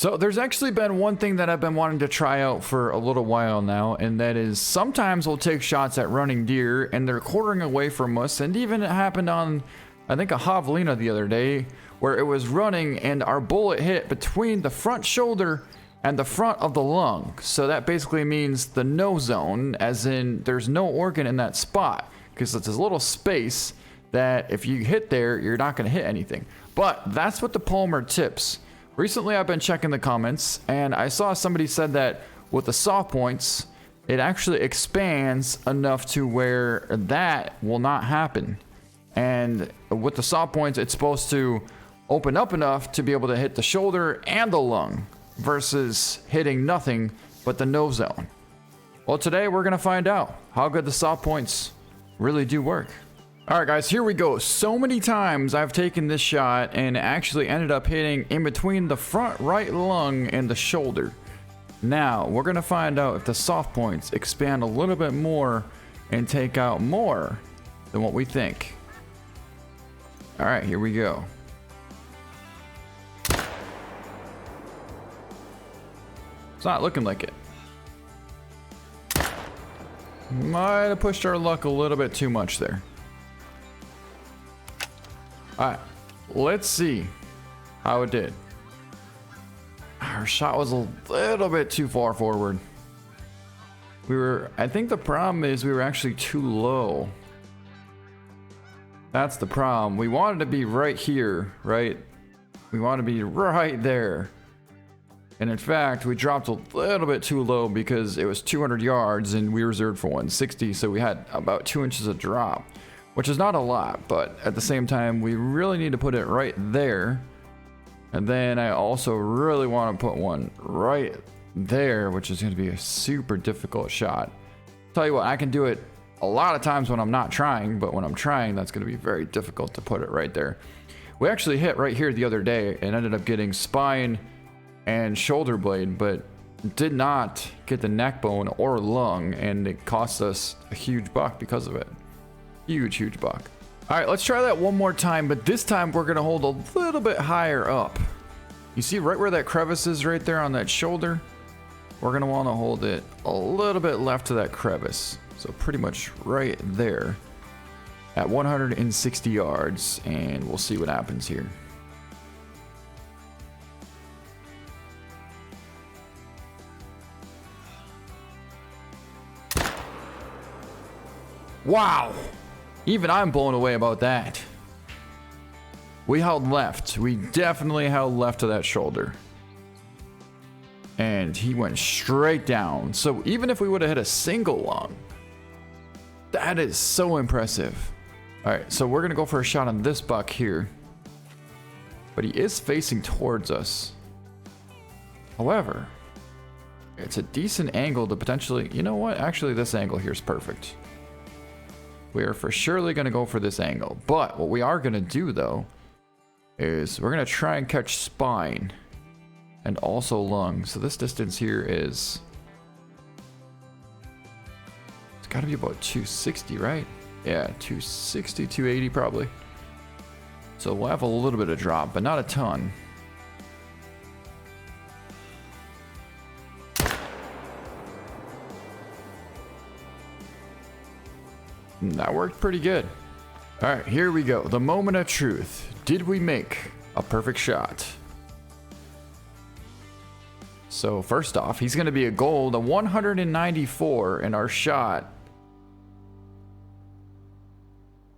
So there's actually been one thing that I've been wanting to try out for a little while now, and that is sometimes we'll take shots at running deer and they're quartering away from us. And even it happened on, I think, a javelina the other day, where it was running and our bullet hit between the front shoulder and the front of the lung. So that basically means the no zone, as in there's no organ in that spot, because it's this little space that if you hit there, you're not going to hit anything. But that's what the polymer tips. Recently, I've been checking the comments, and I saw somebody said that with the soft points, it actually expands enough to where that will not happen. And with the soft points, it's supposed to open up enough to be able to hit the shoulder and the lung, versus hitting nothing but the no zone. Well, today we're going to find out how good the soft points really do work. Alright guys, here we go. So many times I've taken this shot and actually ended up hitting in between the front right lung and the shoulder. Now, we're going to find out if the soft points expand a little bit more and take out more than what we think. Alright, here we go. It's not looking like it. Might have pushed our luck a little bit too much there. Alright, let's see how it did. Our shot was a little bit too far forward. I think the problem is we were actually too low. That's the problem. We wanted to be right here, right? We want to be right there. And in fact, we dropped a little bit too low because it was 200 yards and we reserved for 160. So we had about 2 inches of drop, which is not a lot, but at the same time, we really need to put it right there. And then I also really want to put one right there, which is going to be a super difficult shot. Tell you what, I can do it a lot of times when I'm not trying, but when I'm trying, that's going to be very difficult to put it right there. We actually hit right here the other day and ended up getting spine and shoulder blade, but did not get the neck bone or lung, and it cost us a huge buck because of it. Huge buck. All right, let's try that one more time, but this time we're gonna hold a little bit higher up. You see right where that crevice is right there on that shoulder? We're gonna wanna hold it a little bit left to that crevice. So pretty much right there at 160 yards, and we'll see what happens here. Wow! Even I'm blown away about that. We held left. We definitely held left to that shoulder. And he went straight down. So even if we would have hit a single lung, that is so impressive. Alright, so we're going to go for a shot on this buck here. But he is facing towards us. However, it's a decent angle to potentially... You know what? Actually, this angle here is perfect. We are for surely going to go for this angle. But what we are going to do, though, is we're going to try and catch spine and also lung. So this distance here is... It's got to be about 260, right? Yeah, 260, 280 probably. So we'll have a little bit of drop, but not a ton. That worked pretty good. All right, here we go. The moment of truth. Did we make a perfect shot? So first off, he's going to be a gold, a 194, and our shot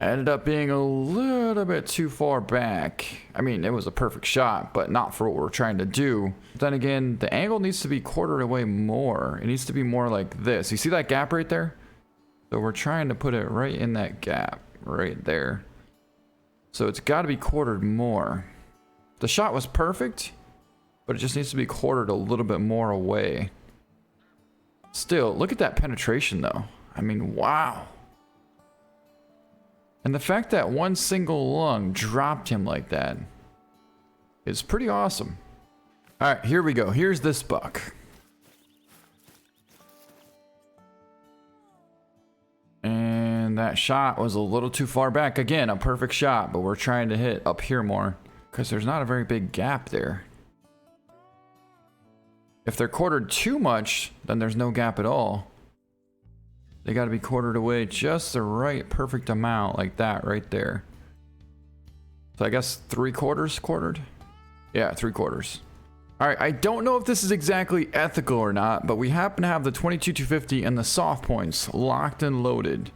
ended up being a little bit too far back. I mean, it was a perfect shot, but not for what we're trying to do. Then again, the angle needs to be quartered away more. It needs to be more like this. You see that gap right there? So we're trying to put it right in that gap, right there. So it's got to be quartered more. The shot was perfect, but it just needs to be quartered a little bit more away. Still, look at that penetration though. I mean, wow. And the fact that one single lung dropped him like that is pretty awesome. All right, here we go. Here's this buck. And that shot was a little too far back. Again, a perfect shot, but we're trying to hit up here more because there's not a very big gap there. If they're quartered too much, then there's no gap at all. They got to be quartered away just the right perfect amount, like that right there. So I guess 3/4 quartered? Yeah, 3/4. All right, I don't know if this is exactly ethical or not, but we happen to have the 22-250 and the soft points locked and loaded.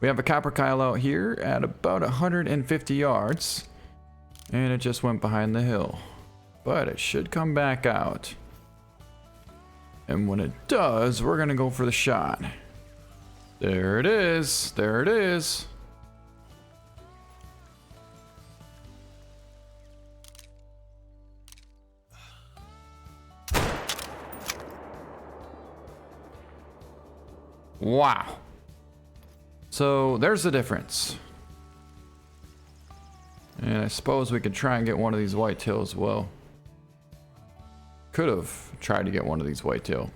We have a copper Kyle out here at about 150 yards, and it just went behind the hill. But it should come back out. And when it does, we're gonna go for the shot. There it is, there it is. Wow. So there's the difference. And I suppose we could try and get one of these whitetail as well. Could have tried to get one of these whitetail.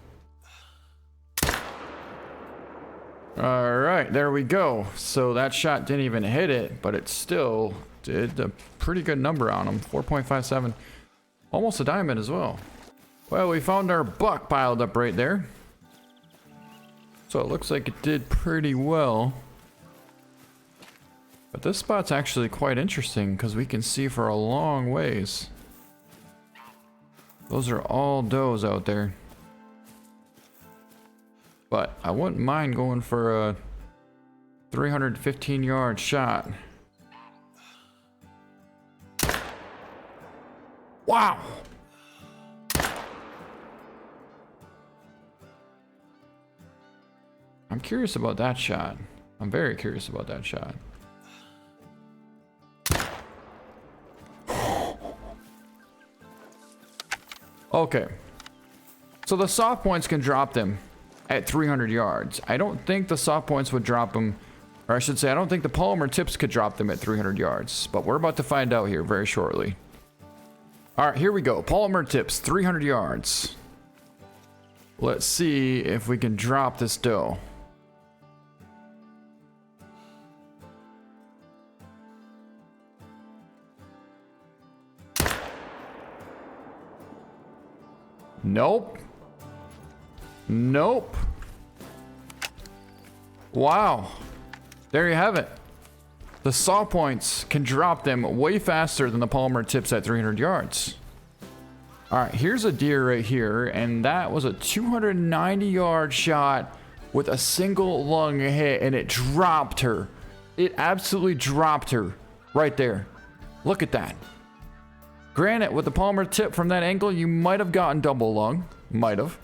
All right, there we go. So that shot didn't even hit it, but it still did a pretty good number on him. 4.57. Almost a diamond as well. Well, we found our buck piled up right there. So it looks like it did pretty well. But this spot's actually quite interesting because we can see for a long ways. Those are all does out there. But I wouldn't mind going for a 315-yard shot. Wow! I'm curious about that shot. I'm very curious about that shot. Okay. So the soft points can drop them at 300 yards. I don't think the soft points would drop them, or I should say, I don't think the polymer tips could drop them at 300 yards, but we're about to find out here very shortly. All right, here we go. Polymer tips, 300 yards. Let's see if we can drop this doe. Nope. Nope. Wow. There you have it. The saw points can drop them way faster than the polymer tips at 300 yards. All right, here's a deer right here, and that was a 290-yard shot with a single lung hit, and it dropped her. It absolutely dropped her right there. Look at that. Granted, with the polymer tip from that angle, you might have gotten double lung. Might have.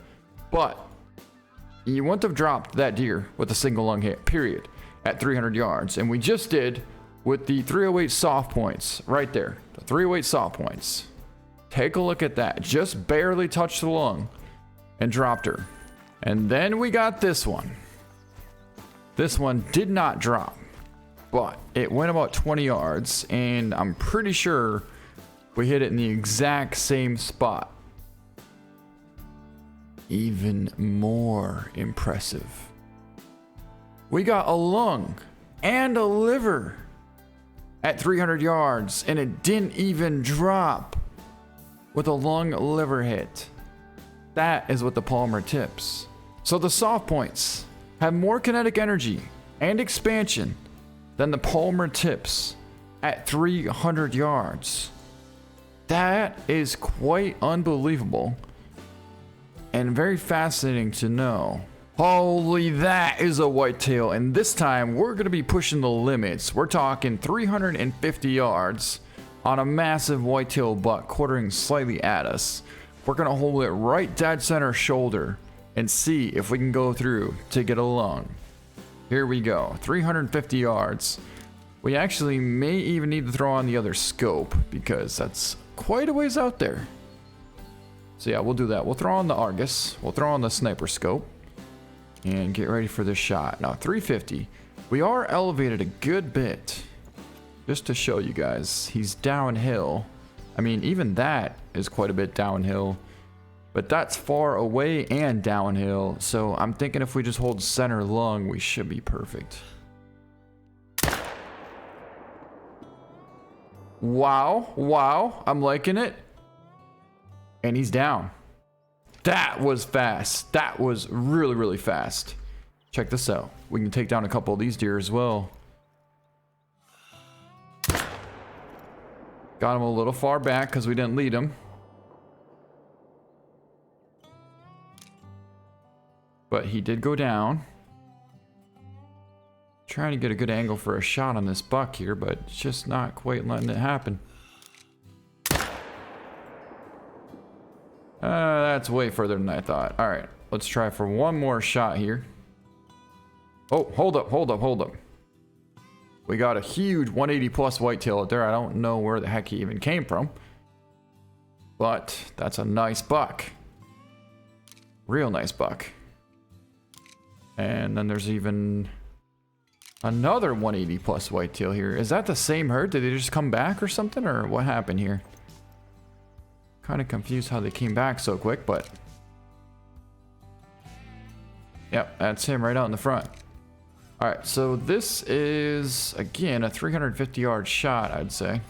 But you wouldn't have dropped that deer with a single lung hit, period, at 300 yards. And we just did with the 308 soft points right there. The 308 soft points. Take a look at that. Just barely touched the lung and dropped her. And then we got this one. This one did not drop, but it went about 20 yards, and I'm pretty sure we hit it in the exact same spot. Even more impressive. We got a lung and a liver at 300 yards, and it didn't even drop with a lung liver hit. That is what the polymer tips. So the soft points have more kinetic energy and expansion than the polymer tips at 300 yards. That is quite unbelievable and very fascinating to know. Holy, that is a whitetail, and this time we're going to be pushing the limits. We're talking 350 yards on a massive whitetail buck quartering slightly at us. We're going to hold it right dead center shoulder and see if we can go through to get a lung. Here we go, 350 yards. We actually may even need to throw on the other scope because that's quite a ways out there. So yeah, we'll do that. We'll throw on the Argus. We'll throw on the sniper scope and get ready for this shot. Now 350. We are elevated a good bit. Just to show you guys, he's downhill. I mean, even that is quite a bit downhill, but that's far away and downhill. So I'm thinking if we just hold center lung, we should be perfect. Wow, wow, I'm liking it. And he's down. That was fast. That was really, really fast. Check this out. We can take down a couple of these deer as well. Got him a little far back because we didn't lead him. But he did go down. Trying to get a good angle for a shot on this buck here, but it's just not quite letting it happen. That's way further than I thought. All right, let's try for one more shot here. Oh, hold up. We got a huge 180 plus whitetail out there. I don't know where the heck he even came from, but that's a nice buck. Real nice buck. And then there's even another 180 plus whitetail here. Is that the same herd? Did they just come back or something, or what happened here? Kind of confused how they came back so quick, but yep, that's him right out in the front. All right, so this is again a 350 yard shot, I'd say.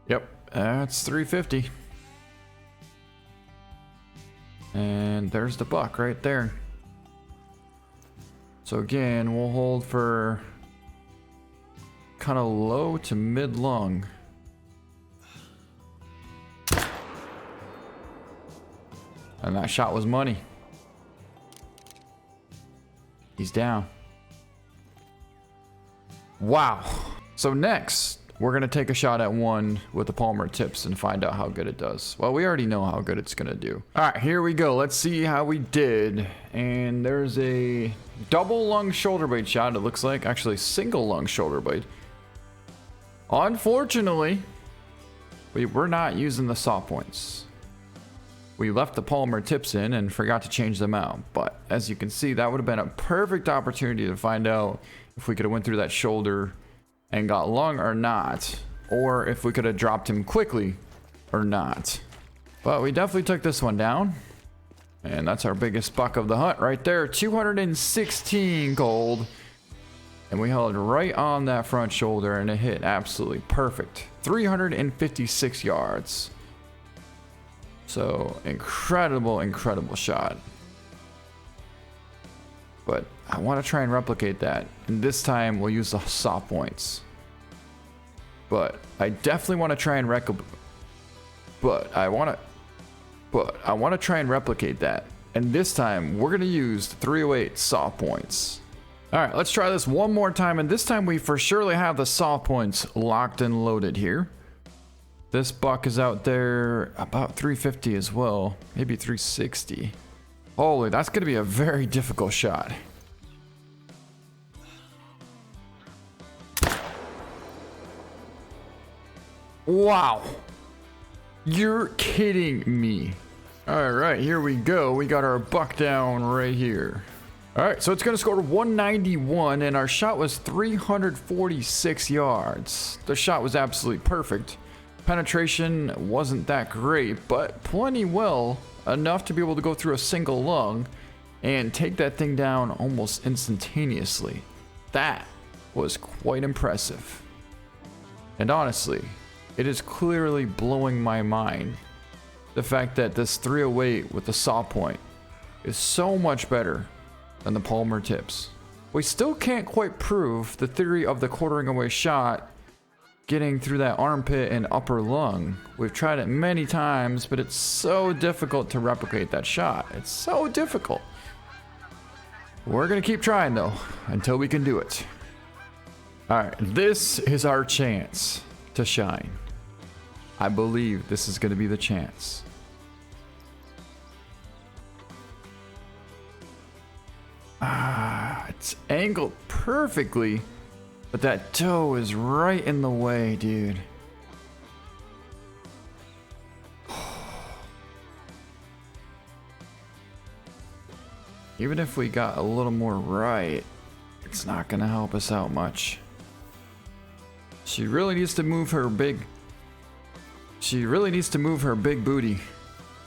Yep, that's 350. And there's the buck right there. So again, we'll hold for kind of low to mid lung. And that shot was money. He's down. Wow. So next, we're going to take a shot at one with the Palmer tips and find out how good it does. Well, we already know how good it's going to do. All right, here we go. Let's see how we did. And there's a double lung shoulder blade shot, it looks like. Actually, single lung shoulder blade. Unfortunately, we were not using the saw points. We left the Palmer tips in and forgot to change them out. But as you can see, that would have been a perfect opportunity to find out if we could have went through that shoulder and got lung or not, or if we could have dropped him quickly or not. But we definitely took this one down, and that's our biggest buck of the hunt right there. 216 gold, and we held right on that front shoulder, and it hit absolutely perfect. 356 yards. So incredible shot. But I want to try and replicate that, and this time we'll use the saw points. But I definitely want to try and replicate that, and this time we're gonna use the 308 saw points. All right, let's try this one more time, and this time we for surely have the saw points locked and loaded here. This buck is out there about 350 as well, maybe 360. Holy, that's gonna be a very difficult shot. Wow. You're kidding me. All right, here we go. We got our buck down right here. All right, so it's gonna score 191, and our shot was 346 yards. The shot was absolutely perfect. Penetration wasn't that great, but plenty well enough to be able to go through a single lung and take that thing down almost instantaneously. That was quite impressive. And honestly, it is clearly blowing my mind, the fact that this 308 with the saw point is so much better than the Palmer tips. We still can't quite prove the theory of the quartering away shot getting through that armpit and upper lung. We've tried it many times, but it's so difficult to replicate that shot. It's so difficult. We're gonna keep trying though, until we can do it. All right, this is our chance to shine. I believe this is gonna be the chance. It's angled perfectly, but that toe is right in the way, dude. Even if we got a little more right, it's not gonna help us out much. She really needs to move her big booty.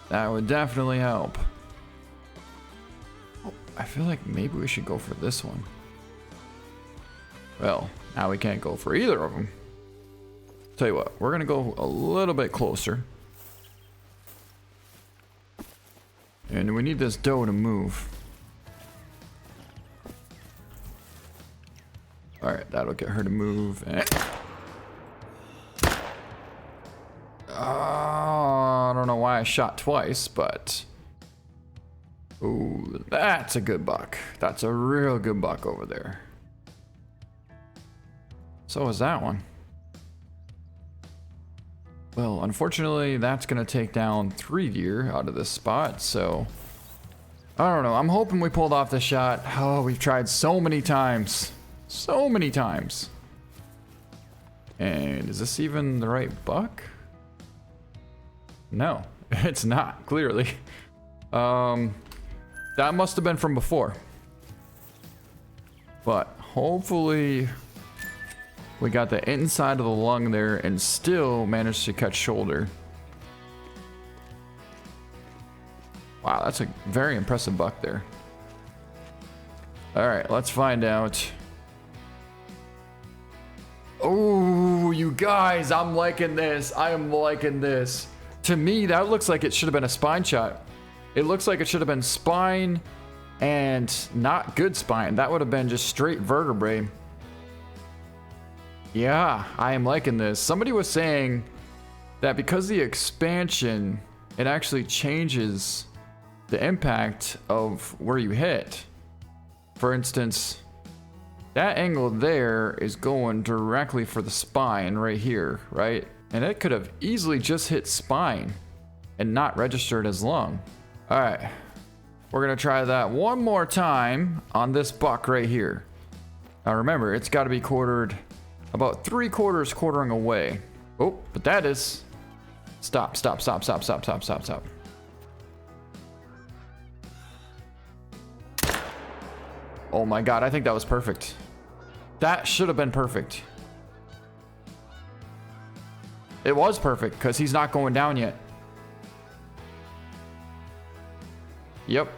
That would definitely help. Oh, I feel like maybe we should go for this one. Well, now we can't go for either of them. Tell you what, we're gonna go a little bit closer. And we need this doe to move. Alright, that'll get her to move. I don't know why I shot twice, but... Ooh, that's a good buck. That's a real good buck over there. So is that one. Well, unfortunately, that's going to take down 3 deer out of this spot, so... I don't know. I'm hoping we pulled off the shot. Oh, we've tried so many times. So many times. And is this even the right buck? No, it's not, clearly. That must have been from before. But hopefully we got the inside of the lung there and still managed to catch shoulder. Wow, that's a very impressive buck there. All right, let's find out. Oh, you guys, I'm liking this. I am liking this. To me, that looks like it should have been a spine shot. It looks like it should have been spine and not good spine. That would have been just straight vertebrae. Yeah, I am liking this. Somebody was saying that because the expansion, it actually changes the impact of where you hit. For instance, that angle there is going directly for the spine right here, right? And it could have easily just hit spine and not registered as lung. All right, we're gonna try that one more time on this buck right here. Now remember, it's gotta be quartered about 3/4 quartering away. Oh, but that is, stop. Oh my God, I think that was perfect. That should have been perfect. It was perfect because he's not going down yet. Yep,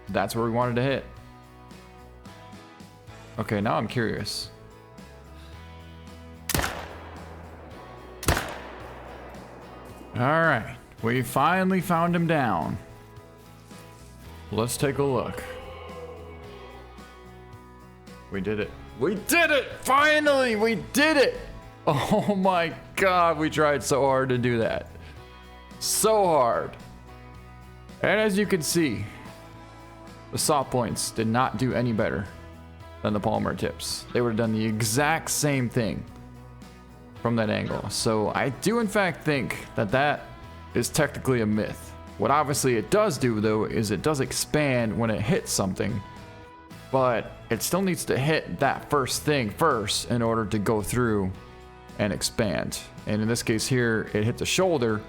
that's where we wanted to hit. Okay, now I'm curious. All right, we finally found him down. Let's take a look. We did it. We did it! Finally, we did it! Oh my God, we tried so hard to do that. So hard. And as you can see, the saw points did not do any better than the palmer tips. They would have done the exact same thing from that angle. So I do in fact think that that is technically a myth. What obviously it does do though is it does expand when it hits something, but it still needs to hit that first thing first in order to go through and expand. And in this case here, it hit the shoulder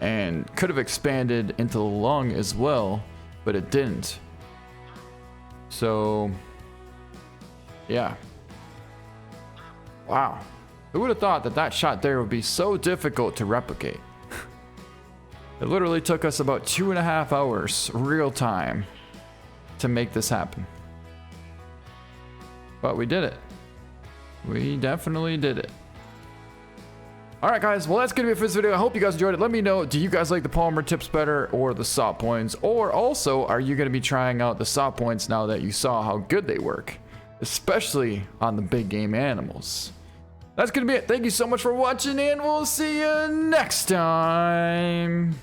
and could have expanded into the lung as well, but it didn't. So, yeah. Wow. Who would have thought that that shot there would be so difficult to replicate? It literally took us about 2.5 hours real time to make this happen. But we did it. We definitely did it. Alright guys, well that's gonna be it for this video. I hope you guys enjoyed it. Let me know, do you guys like the palmer tips better or the saw points? Or also, are you gonna be trying out the saw points now that you saw how good they work? Especially on the big game animals. That's gonna be it. Thank you so much for watching and we'll see you next time.